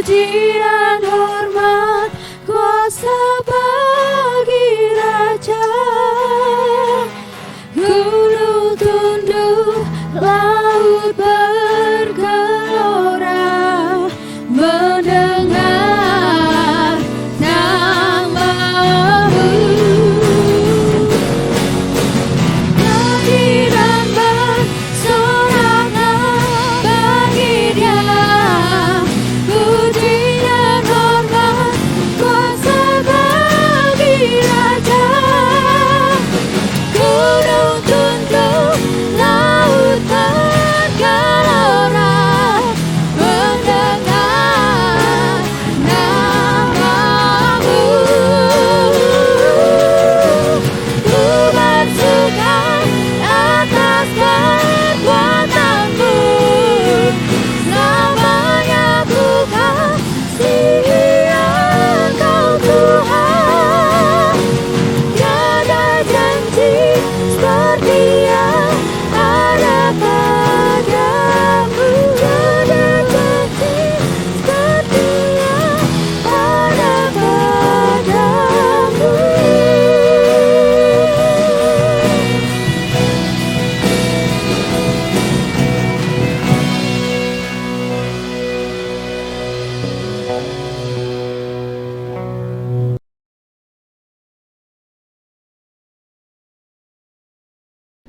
puji dan hormat, kuasa bagi Raja. Gunung tunduk, laut bergelora, mendengar nama-Mu. Nyanyi dan bersorak bagi Dia, puji dan hormat, kuasa bagi Raja. Gunung tunduk, laut bergelora, mendengar nama-Mu. Ku bersuka atas kekuatan-Mu, selamanya ku kasihi Engkau Tuhan. Tiada janji seperti yang ada padamu, tiada janji seperti yang ada padamu.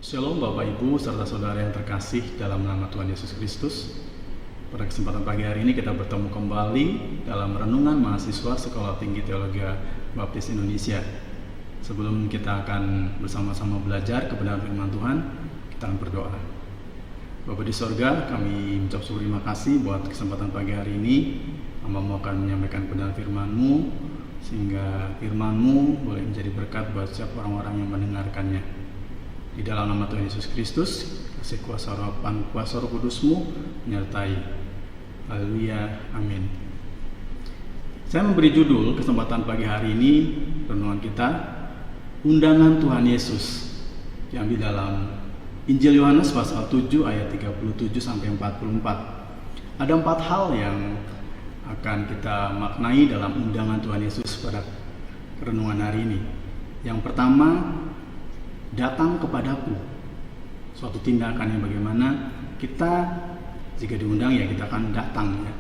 Shalom Bapak Ibu serta saudara yang terkasih dalam nama Tuhan Yesus Kristus. Pada kesempatan pagi hari ini kita bertemu kembali dalam renungan mahasiswa Sekolah Tinggi Teologi Baptis Indonesia. Sebelum kita akan bersama-sama belajar kebenaran firman Tuhan, kita akan berdoa. Bapa di sorga, kami mengucap syukur terima kasih buat kesempatan pagi hari ini. Hamba-Mu akan menyampaikan kebenaran firman-Mu, sehingga firman-Mu boleh menjadi berkat buat setiap orang-orang yang mendengarkannya. Di dalam nama Tuhan Yesus Kristus, kasih kuasa Roh Kudus-Mu menyertai. Haleluya, amin. Saya memberi judul kesempatan pagi hari ini renungan kita, Undangan Tuhan Yesus, yang di dalam Injil Yohanes pasal 7 ayat 37 sampai 44. Ada 4 hal yang akan kita maknai dalam undangan Tuhan Yesus pada renungan hari ini. Yang pertama, datang kepadaku. Suatu tindakan yang bagaimana kita jika diundang ya kita akan datang ya.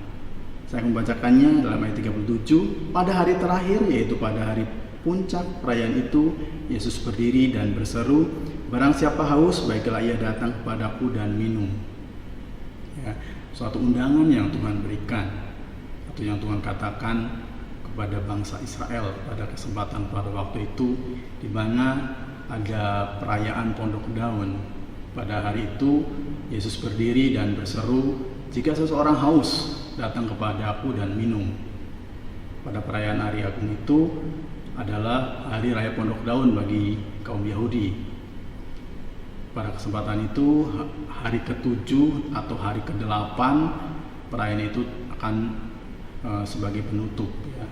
Saya membacakannya dalam ayat 37. Pada hari terakhir, yaitu pada hari puncak perayaan itu, Yesus berdiri dan berseru, barang siapa haus, baiklah ia datang kepadaku dan minum. Ya, suatu undangan yang Tuhan berikan atau yang Tuhan katakan kepada bangsa Israel pada kesempatan pada waktu itu, di mana ada perayaan Pondok Daun. Pada hari itu Yesus berdiri dan berseru, jika seseorang haus, datang kepada Aku dan minum. Pada perayaan Hari Agung itu adalah hari raya Pondok Daun bagi kaum Yahudi. Pada kesempatan itu hari ke-7 atau hari ke-8 perayaan itu akan sebagai penutup ya.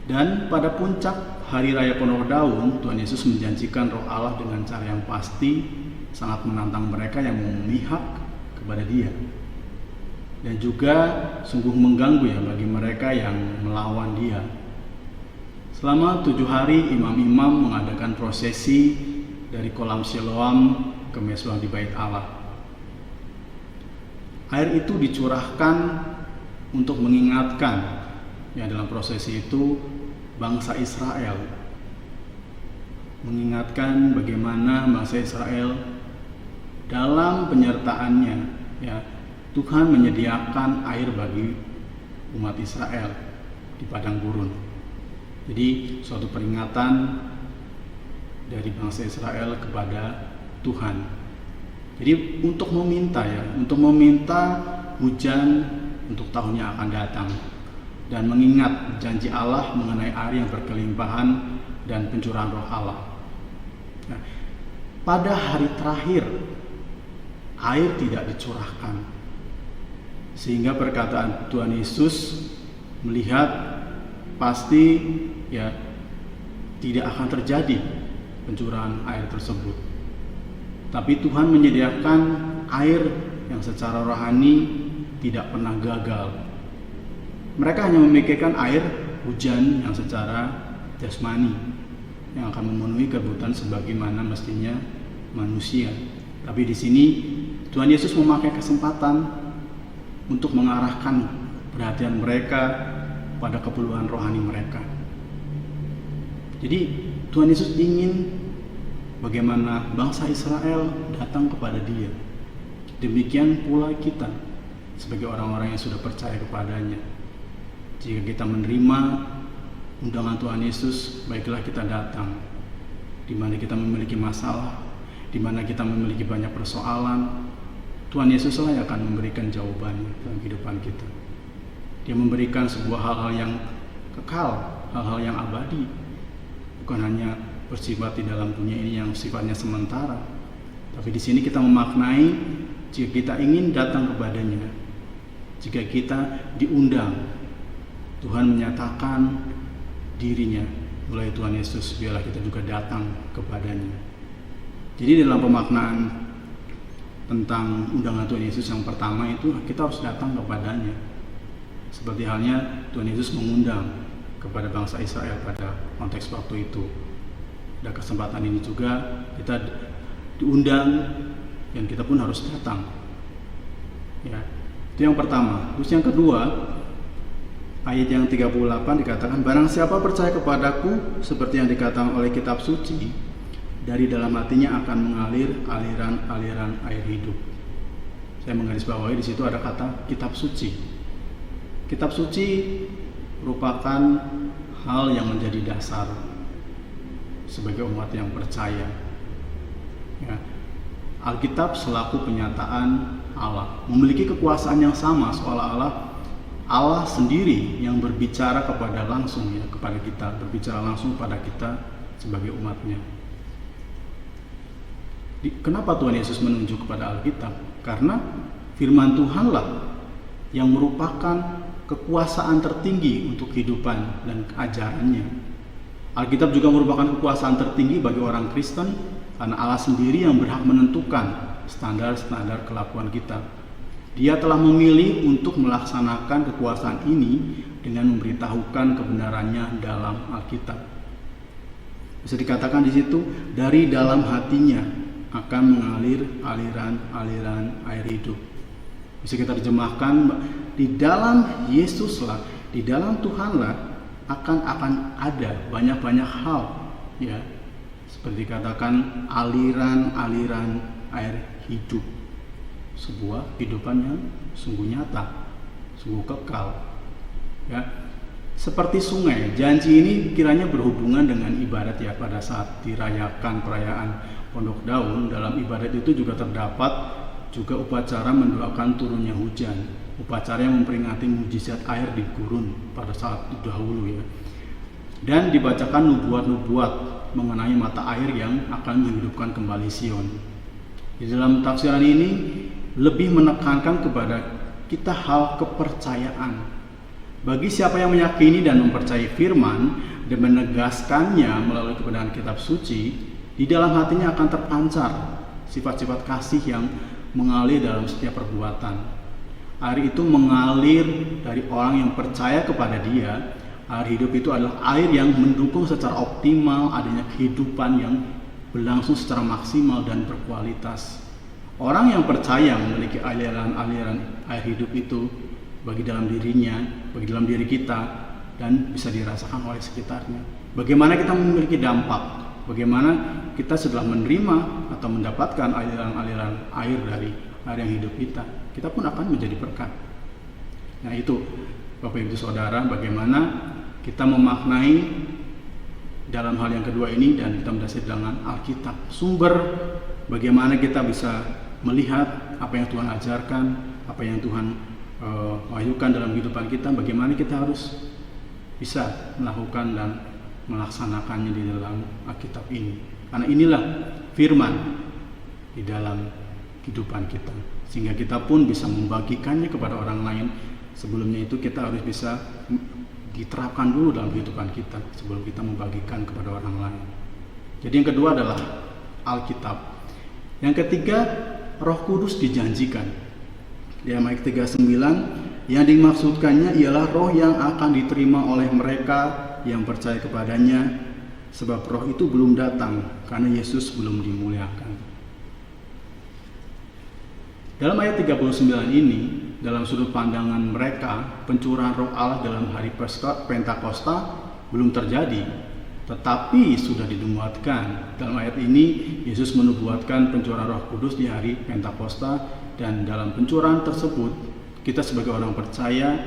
Dan pada puncak Hari Raya Pondok Daun, Tuhan Yesus menjanjikan Roh Allah dengan cara yang pasti, sangat menantang mereka yang mau memihak kepada Dia. Dan juga sungguh mengganggu ya bagi mereka yang melawan Dia. Selama 7 hari, imam-imam mengadakan prosesi dari kolam Siloam ke Mesbah di Bait Allah. Air itu dicurahkan untuk mengingatkan ya dalam prosesi itu bangsa Israel, mengingatkan bagaimana bangsa Israel dalam penyertaannya ya, Tuhan menyediakan air bagi umat Israel di padang gurun. Jadi suatu peringatan dari bangsa Israel kepada Tuhan. Jadi untuk meminta hujan untuk tahun yang akan datang, dan mengingat janji Allah mengenai air yang berkelimpahan dan pencurahan Roh Allah. Nah, pada hari terakhir air tidak dicurahkan, sehingga perkataan Tuhan Yesus melihat pasti ya tidak akan terjadi pencurahan air tersebut. Tapi Tuhan menyediakan air yang secara rohani tidak pernah gagal. Mereka hanya memikirkan air hujan yang secara jasmani, yang akan memenuhi kebutuhan sebagaimana mestinya manusia. Tapi di sini Tuhan Yesus memakai kesempatan untuk mengarahkan perhatian mereka pada keperluan rohani mereka. Jadi Tuhan Yesus ingin bagaimana bangsa Israel datang kepada Dia. Demikian pula kita sebagai orang-orang yang sudah percaya kepadanya. Jika kita menerima undangan Tuhan Yesus, baiklah kita datang. Di mana kita memiliki masalah, di mana kita memiliki banyak persoalan, Tuhan Yesus lah yang akan memberikan jawabannya dalam kehidupan kita. Dia memberikan sebuah hal-hal yang kekal, hal-hal yang abadi. Bukan hanya bersifat di dalam dunia ini yang sifatnya sementara. Tapi di sini kita memaknai jika kita ingin datang kepadanya, jika kita diundang, Tuhan menyatakan dirinya melalui Tuhan Yesus, biarlah kita juga datang kepadanya. Jadi dalam pemaknaan tentang undangan Tuhan Yesus yang pertama itu kita harus datang kepadanya. Seperti halnya Tuhan Yesus mengundang kepada bangsa Israel pada konteks waktu itu. Dan kesempatan ini juga kita diundang dan kita pun harus datang. Ya, itu yang pertama. Terus yang kedua, ayat yang 38 dikatakan, barang siapa percaya kepadaku seperti yang dikatakan oleh kitab suci, dari dalam hatinya akan mengalir aliran-aliran air hidup. Saya menggarisbawahi di situ ada kata kitab suci. Kitab suci merupakan hal yang menjadi dasar sebagai umat yang percaya. Ya. Alkitab selaku penyataan Allah, memiliki kekuasaan yang sama, seolah-olah Allah sendiri yang berbicara kepada langsung ya, kepada kita, berbicara langsung pada kita sebagai umatnya. Kenapa Tuhan Yesus menunjuk kepada Alkitab? Karena firman Tuhanlah yang merupakan kekuasaan tertinggi untuk kehidupan dan ajarannya. Alkitab juga merupakan kekuasaan tertinggi bagi orang Kristen karena Allah sendiri yang berhak menentukan standar-standar kelakuan kita. Dia telah memilih untuk melaksanakan kekuasaan ini dengan memberitahukan kebenarannya dalam Alkitab. Bisa dikatakan di situ, dari dalam hatinya akan mengalir aliran-aliran air hidup. Bisa kita terjemahkan, di dalam Yesuslah, di dalam Tuhanlah akan ada banyak-banyak hal, ya, seperti dikatakan aliran-aliran air hidup, sebuah kehidupan yang sungguh nyata, sungguh kekal, ya. Seperti sungai, janji ini kiranya berhubungan dengan ibadat ya. Pada saat dirayakan perayaan Pondok Daun, dalam ibadat itu juga terdapat juga upacara mendoakan turunnya hujan, upacara yang memperingati mujizat air di gurun pada saat dahulu ya. Dan dibacakan nubuat-nubuat mengenai mata air yang akan menghidupkan kembali Sion. Di dalam tafsiran ini lebih menekankan kepada kita hal kepercayaan. Bagi siapa yang meyakini dan mempercayai firman dan menegaskannya melalui kebenaran kitab suci, di dalam hatinya akan terpancar sifat-sifat kasih yang mengalir dalam setiap perbuatan. Air itu mengalir dari orang yang percaya kepada Dia. Air hidup itu adalah air yang mendukung secara optimal adanya kehidupan yang berlangsung secara maksimal dan berkualitas. Orang yang percaya memiliki aliran-aliran air hidup itu bagi dalam dirinya, bagi dalam diri kita, dan bisa dirasakan oleh sekitarnya. Bagaimana kita memiliki dampak? Bagaimana kita setelah menerima atau mendapatkan aliran-aliran air dari air yang hidup kita pun akan menjadi berkat. Nah itu Bapak Ibu Saudara, bagaimana kita memaknai dalam hal yang kedua ini dan kita mendasari dengan Alkitab. Sumber bagaimana kita bisa melihat apa yang Tuhan ajarkan, apa yang Tuhan wahyukan dalam kehidupan kita, bagaimana kita harus bisa melakukan dan melaksanakannya di dalam Alkitab ini. Karena inilah firman di dalam kehidupan kita, sehingga kita pun bisa membagikannya kepada orang lain. Sebelumnya itu kita harus bisa diterapkan dulu dalam kehidupan kita sebelum kita membagikan kepada orang lain. Jadi yang kedua adalah Alkitab. Yang ketiga, Roh Kudus dijanjikan. Di ayat 39 Yang dimaksudkannya ialah roh yang akan diterima oleh mereka yang percaya kepadanya, sebab roh itu belum datang karena Yesus belum dimuliakan. Dalam ayat 39 ini, dalam sudut pandangan mereka, pencurahan roh Allah dalam hari Pentakosta belum terjadi, tetapi sudah dinubuatkan. Dalam ayat ini, Yesus menubuatkan pencurahan Roh Kudus di hari Pentakosta, dan dalam pencurahan tersebut, kita sebagai orang percaya,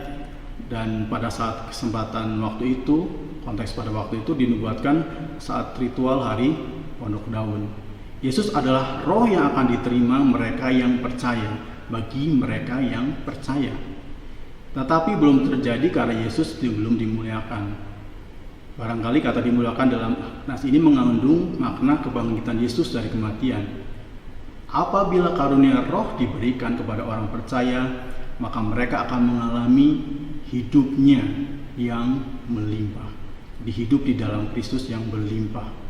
dan pada saat kesempatan waktu itu, konteks pada waktu itu dinubuatkan saat ritual hari Pondok Daun. Yesus adalah roh yang akan diterima mereka yang percaya, bagi mereka yang percaya. Tetapi belum terjadi karena Yesus belum dimuliakan. Barangkali kata dimuliakan dalam nas ini mengandung makna kebangkitan Yesus dari kematian. Apabila karunia roh diberikan kepada orang percaya, maka mereka akan mengalami hidupnya yang melimpah. Dihidup di dalam Kristus yang berlimpah.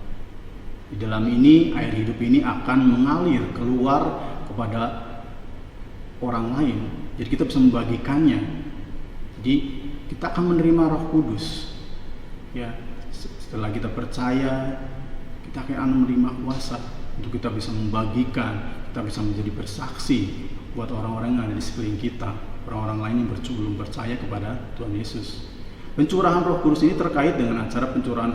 Di dalam ini, air hidup ini akan mengalir keluar kepada orang lain. Jadi kita bisa membagikannya. Jadi kita akan menerima Roh Kudus. Ya, setelah kita percaya, kita akan menerima kuasa untuk kita bisa membagikan, kita bisa menjadi bersaksi buat orang-orang yang ada di sekeliling kita, orang-orang lain yang belum percaya kepada Tuhan Yesus. Pencurahan Roh Kudus ini terkait dengan acara pencurahan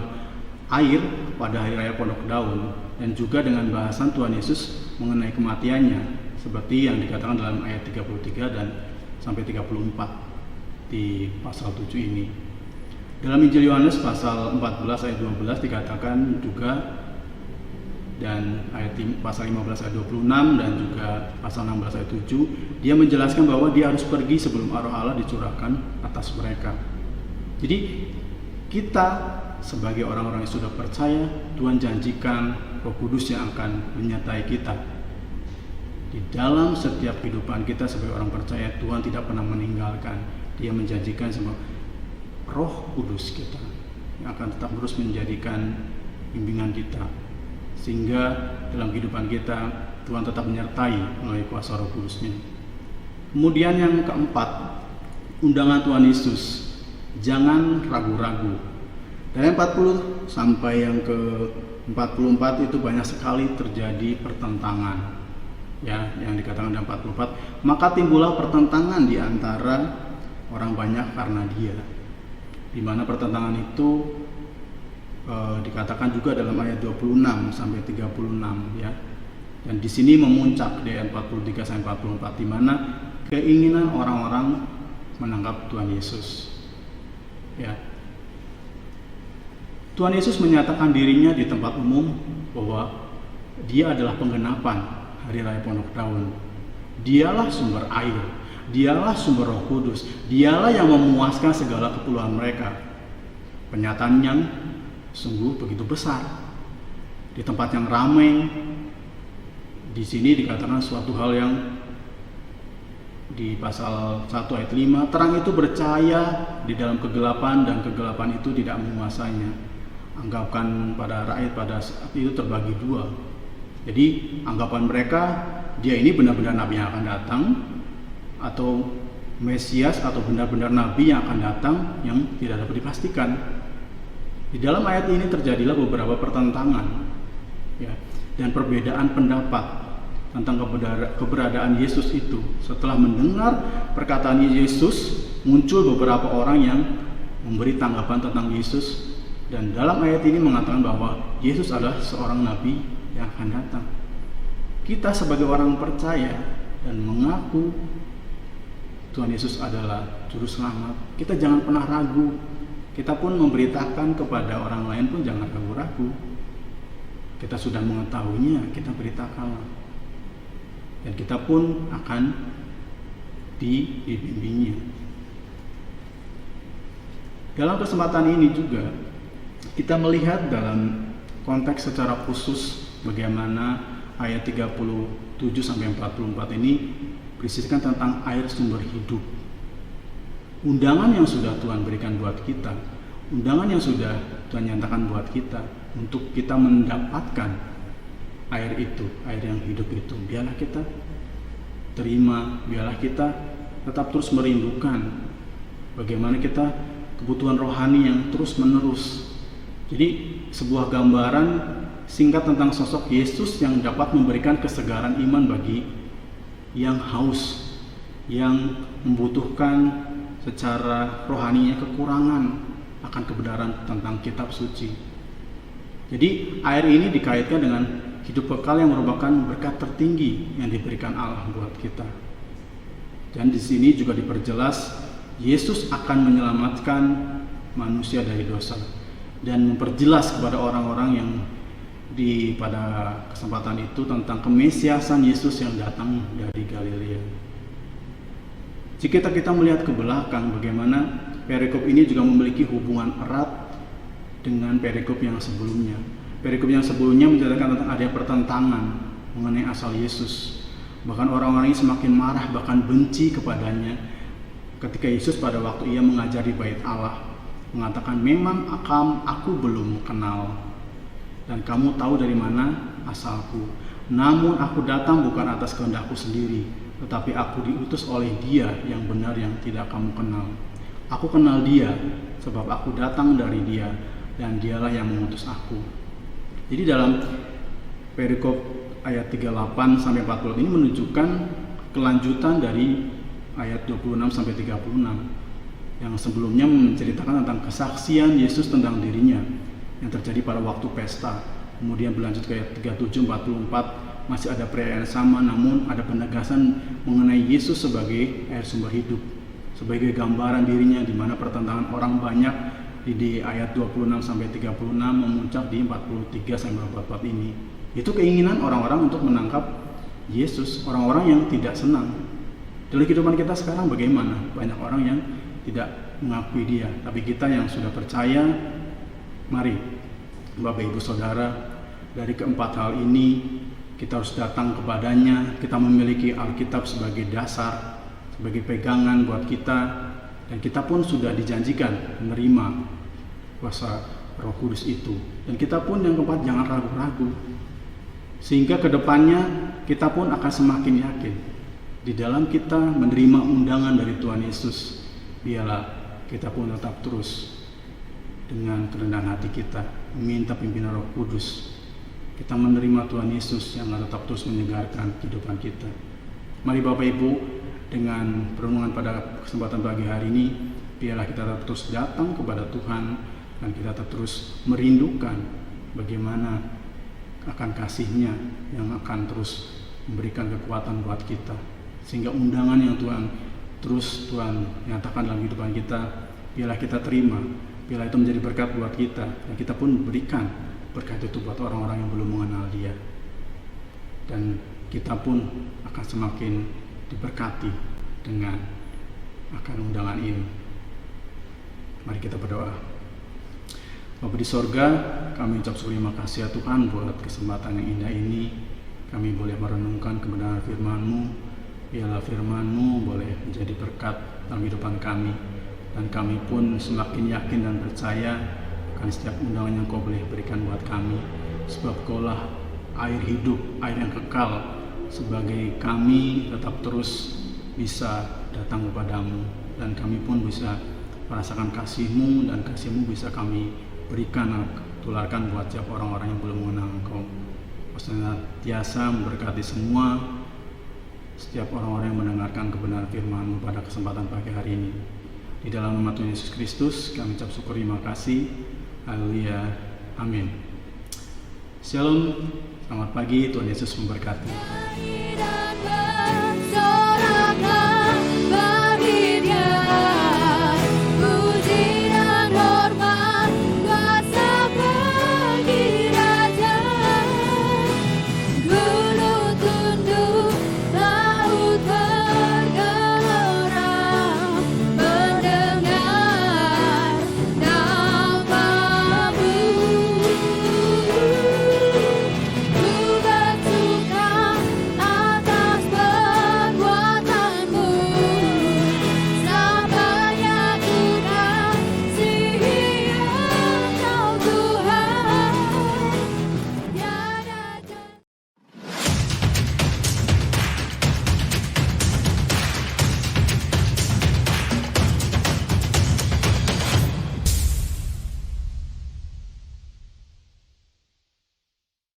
air pada hari raya Pondok Daun, dan juga dengan bahasan Tuhan Yesus mengenai kematiannya, seperti yang dikatakan dalam ayat 33 dan sampai 34 di pasal 7 ini. Dalam Injil Yohanes pasal 14 ayat 12 dikatakan juga, dan pasal 15 ayat 26 dan juga pasal 16 ayat 7, dia menjelaskan bahwa dia harus pergi sebelum roh Allah dicurahkan atas mereka. Jadi kita sebagai orang-orang yang sudah percaya, Tuhan janjikan Roh Kudus yang akan menyertai kita. Di dalam setiap kehidupan kita sebagai orang percaya, Tuhan tidak pernah meninggalkan. Dia menjanjikan sama Roh Kudus kita yang akan tetap terus menjadikan bimbingan kita, sehingga dalam kehidupan kita Tuhan tetap menyertai melalui kuasa Roh Kudus-Nya. Kemudian yang keempat, undangan Tuhan Yesus, jangan ragu-ragu. Dari 40 sampai yang ke 44 itu banyak sekali terjadi pertentangan. Ya, yang dikatakan dalam 44, maka timbullah pertentangan di antara orang banyak karena dia. Di mana pertentangan itu dikatakan juga dalam ayat 26 sampai 36 ya. Dan di sini memuncak di ayat 43 sampai 44, di mana keinginan orang-orang menangkap Tuhan Yesus. Ya. Tuhan Yesus menyatakan dirinya di tempat umum bahwa dia adalah penggenapan hari raya Pondok Daun. Dialah sumber air, dialah sumber Roh Kudus, dialah yang memuaskan segala keperluan mereka. Pernyataan yang sungguh begitu besar. Di tempat yang ramai, di sini dikatakan suatu hal yang di pasal 1 ayat 5, terang itu bercahaya di dalam kegelapan dan kegelapan itu tidak menguasainya. Anggapan pada rakyat pada saat itu terbagi dua. Jadi anggapan mereka, dia ini benar-benar nabi yang akan datang, atau Mesias atau benar-benar nabi yang akan datang yang tidak dapat dipastikan. Di dalam ayat ini terjadilah beberapa pertentangan ya, dan perbedaan pendapat tentang keberadaan Yesus itu. Setelah mendengar perkataan Yesus, muncul beberapa orang yang memberi tanggapan tentang Yesus, dan dalam ayat ini mengatakan bahwa Yesus adalah seorang nabi yang akan datang. Kita sebagai orang percaya dan mengaku Tuhan Yesus adalah juru selamat, kita jangan pernah ragu. Kita pun memberitakan kepada orang lain pun jangan ragu-ragu. Kita sudah mengetahuinya, kita beritakanlah. Dan kita pun akan dibimbingnya. Dalam kesempatan ini juga kita melihat dalam konteks secara khusus bagaimana ayat 37 sampai 44 ini berisikan tentang air sumber hidup. Undangan yang sudah Tuhan berikan buat kita, undangan yang sudah Tuhan nyatakan buat kita untuk kita mendapatkan air itu, air yang hidup itu. Biarlah kita terima, biarlah kita tetap terus merindukan bagaimana kita kebutuhan rohani yang terus menerus. Jadi sebuah gambaran singkat tentang sosok Yesus yang dapat memberikan kesegaran iman bagi yang haus, yang membutuhkan secara rohaninya kekurangan akan kebenaran tentang kitab suci. Jadi air ini dikaitkan dengan hidup kekal yang merupakan berkat tertinggi yang diberikan Allah buat kita. Dan di sini juga diperjelas Yesus akan menyelamatkan manusia dari dosa dan memperjelas kepada orang-orang yang pada kesempatan itu tentang kemesiasan Yesus yang datang dari Galilea. Jika kita melihat ke belakang bagaimana perikop ini juga memiliki hubungan erat dengan perikop yang sebelumnya. Perikop yang sebelumnya menceritakan tentang ada pertentangan mengenai asal Yesus. Bahkan orang-orang ini semakin marah, bahkan benci kepadanya ketika Yesus pada waktu ia mengajar di bait Allah mengatakan, memang aku belum kenal dan kamu tahu dari mana asalku. Namun aku datang bukan atas kehendakku sendiri, tetapi aku diutus oleh Dia yang benar yang tidak kamu kenal. Aku kenal Dia sebab aku datang dari Dia dan Dialah yang mengutus aku. Jadi dalam perikop ayat 38 sampai 40 ini menunjukkan kelanjutan dari ayat 26 sampai 36 yang sebelumnya menceritakan tentang kesaksian Yesus tentang dirinya yang terjadi pada waktu pesta. Kemudian berlanjut ke ayat 37 44 masih ada perayaan sama, namun ada penegasan mengenai Yesus sebagai air sumber hidup, sebagai gambaran dirinya, di mana pertentangan orang banyak di ayat 26 sampai 36 memuncak di 43 sampai 44 ini. Itu keinginan orang-orang untuk menangkap Yesus, orang-orang yang tidak senang. Dalam kehidupan kita sekarang bagaimana? Banyak orang yang tidak mengakui Dia, tapi kita yang sudah percaya, mari Bapak Ibu Saudara, dari keempat hal ini kita harus datang kepadanya. Kita memiliki Alkitab sebagai dasar, sebagai pegangan buat kita, dan kita pun sudah dijanjikan menerima kuasa Roh Kudus itu. Dan kita pun yang keempat, jangan ragu-ragu, sehingga kedepannya kita pun akan semakin yakin di dalam kita menerima undangan dari Tuhan Yesus. Biarlah kita pun tetap terus dengan kerendahan hati kita meminta pimpinan Roh Kudus. Kita menerima Tuhan Yesus yang tetap terus menyegarkan kehidupan kita. Mari Bapak Ibu, dengan perenungan pada kesempatan pagi hari ini, biarlah kita tetap terus datang kepada Tuhan dan kita tetap terus merindukan bagaimana akan kasih-Nya yang akan terus memberikan kekuatan buat kita, sehingga undangan yang Tuhan nyatakan dalam kehidupan kita, biarlah kita terima, biarlah itu menjadi berkat buat kita, dan kita pun berikan berkat itu buat orang-orang yang belum mengenal Dia, dan kita pun akan semakin diberkati dengan akan undangan ini. Mari kita berdoa. Bapa di sorga, kami ucap syukur terima kasih ya Tuhan buat kesempatan yang indah ini. Kami boleh merenungkan kebenaran firman-Mu. Biarlah firman-Mu boleh menjadi berkat dalam kehidupan kami, dan kami pun semakin yakin dan percaya akan setiap undangan yang Kau boleh berikan buat kami, sebab Kau-lah air hidup, air yang kekal, sebagai kami tetap terus bisa datang kepadamu, dan kami pun bisa merasakan kasih-Mu, dan kasih-Mu bisa kami berikan, tularkan buat setiap orang-orang yang belum mengenal Engkau. Kau senantiasa memberkati semua setiap orang-orang yang mendengarkan kebenaran firman-Mu pada kesempatan pagi hari ini. Di dalam nama Tuhan Yesus Kristus kami ucap syukur terima kasih. Haleluya. Amin. Shalom. Selamat pagi. Tuhan Yesus memberkati.